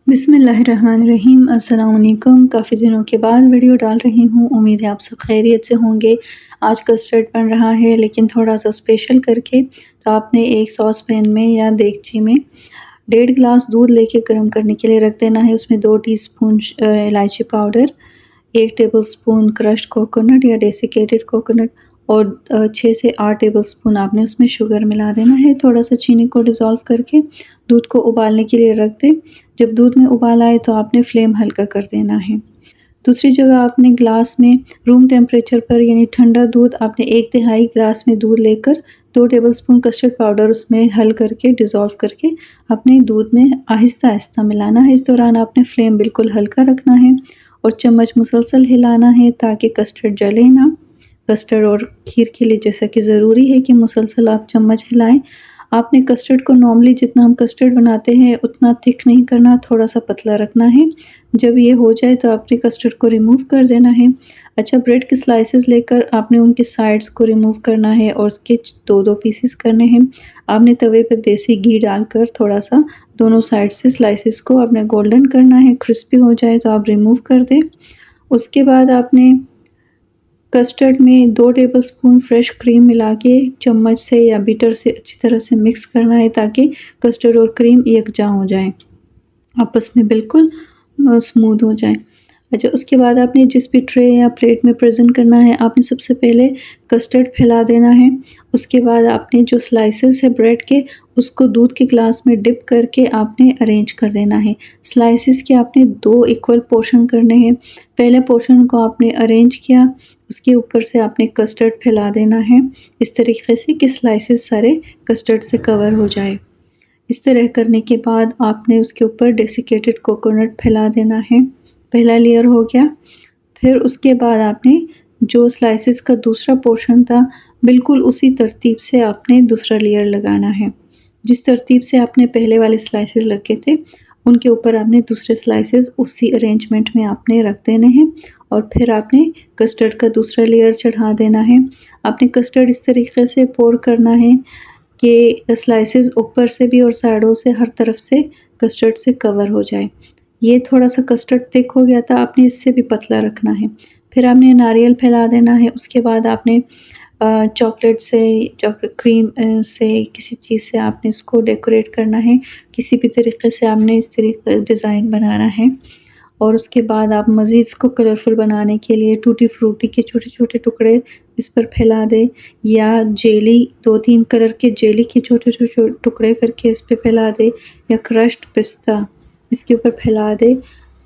बिस्मिल्लाहिर्रहमानिर्रहीम। अस्सलाम वालेकुम। काफ़ी दिनों के बाद वीडियो डाल रही हूँ। उम्मीद है आप सब खैरियत से होंगे। आज कस्टर्ड बन रहा है लेकिन थोड़ा सा स्पेशल करके। तो आपने एक सॉस पैन में या देगची में 1.5 गिलास दूध लेके गर्म करने के लिए रख देना है। उसमें 2 टीस्पून इलायची पाउडर, 1 टेबलस्पून क्रश्ड कोकोनट या डेसिकेटेड कोकोनट और 6 से 8 टेबलस्पून आपने उसमें शुगर मिला देना है। थोड़ा सा चीनी को डिज़ोल्व करके दूध को उबालने के लिए रख दें। जब दूध में उबाल आए तो आपने फ्लेम हल्का कर देना है। दूसरी जगह आपने ग्लास में रूम टेम्परेचर पर यानी ठंडा दूध आपने 1/3 गिलास में दूध लेकर 2 टेबलस्पून कस्टर्ड पाउडर उसमें हल करके डिज़ोल्व करके अपने दूध में आहिस्ता आहिस्ता मिलाना है। इस दौरान आपने फ्लेम बिल्कुल हल्का रखना है और चम्मच मुसलसल हिलाना है ताकि कस्टर्ड जले ना। कस्टर्ड और खीर के लिए जैसा कि ज़रूरी है कि मुसलसल आप चम्मच हिलाएं। आपने कस्टर्ड को नॉर्मली जितना हम कस्टर्ड बनाते हैं उतना थिक नहीं करना, थोड़ा सा पतला रखना है। जब ये हो जाए तो आपने कस्टर्ड को रिमूव कर देना है। अच्छा, ब्रेड के स्लाइसेस लेकर आपने उनके साइड्स को रिमूव करना है और उसके 2-2 पीसेस करने हैं। आपने तवे पर देसी घी डालकर थोड़ा सा दोनों साइड से स्लाइसेस को आपने गोल्डन करना है। क्रिस्पी हो जाए तो आप रिमूव कर दें। उसके बाद आपने कस्टर्ड में 2 टेबलस्पून फ्रेश क्रीम मिला के चम्मच से या बीटर से अच्छी तरह से मिक्स करना है ताकि कस्टर्ड और क्रीम यकजा हो जाए, आपस में बिल्कुल स्मूथ हो जाए। अच्छा, उसके बाद आपने जिस भी ट्रे या प्लेट में प्रेजेंट करना है आपने सबसे पहले कस्टर्ड फैला देना है। उसके बाद आपने जो स्लाइसेस है ब्रेड के उसको दूध के ग्लास में डिप करके आपने अरेंज कर देना है। स्लाइसेस के आपने 2 इक्वल पोर्शन करने हैं। पहले पोर्शन को आपने अरेंज किया, उसके ऊपर से आपने कस्टर्ड फैला देना है इस तरीके से कि स्लाइसेस सारे कस्टर्ड से कवर हो जाए। इस तरह करने के बाद आपने उसके ऊपर डेसिकेटेड कोकोनट फैला देना है। पहला लेयर हो गया। फिर उसके बाद आपने जो स्लाइसेस का दूसरा पोर्शन था बिल्कुल उसी तरतीब से आपने दूसरा लेयर लगाना है। जिस तरतीब से आपने पहले वाले स्लाइसेस रखे थे उनके ऊपर आपने दूसरे स्लाइसेस उसी अरेंजमेंट में आपने रख देने हैं और फिर आपने कस्टर्ड का दूसरा लेयर चढ़ा देना है। आपने कस्टर्ड इस तरीके से पोर करना है कि स्लाइसेस ऊपर से भी और साइडों से हर तरफ से कस्टर्ड से कवर हो जाए। ये थोड़ा सा कस्टर्ड थिक हो गया था, आपने इससे भी पतला रखना है। फिर आपने नारियल फैला देना है। उसके बाद आपने चॉकलेट क्रीम से किसी चीज़ से आपने इसको डेकोरेट करना है। किसी भी तरीके से आपने इस तरीके डिज़ाइन बनाना है और उसके बाद आप मज़ीद इसको कलरफुल बनाने के लिए टूटी फ्रूटी के छोटे-छोटे टुकड़े इस पर फैला दें या जेली 2-3 कलर के जेली के छोटे-छोटे टुकड़े करके इस पे फैला दें या क्रश्ड पिस्ता इसके ऊपर फैला दें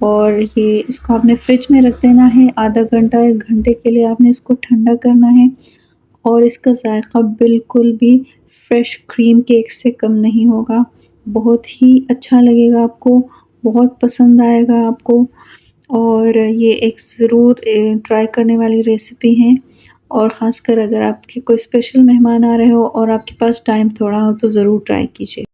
और ये इसको आपने फ्रिज में रख देना है। आधा घंटा 1 घंटे के लिए आपने इसको ठंडा करना है और इसका ज़ायक़ा बिल्कुल भी फ्रेश क्रीम केक से कम नहीं होगा। बहुत ही अच्छा लगेगा आपको, बहुत पसंद आएगा आपको और ये एक ज़रूर ट्राई करने वाली रेसिपी है और ख़ासकर अगर आपके कोई स्पेशल मेहमान आ रहे हो और आपके पास टाइम थोड़ा हो तो ज़रूर ट्राई कीजिए।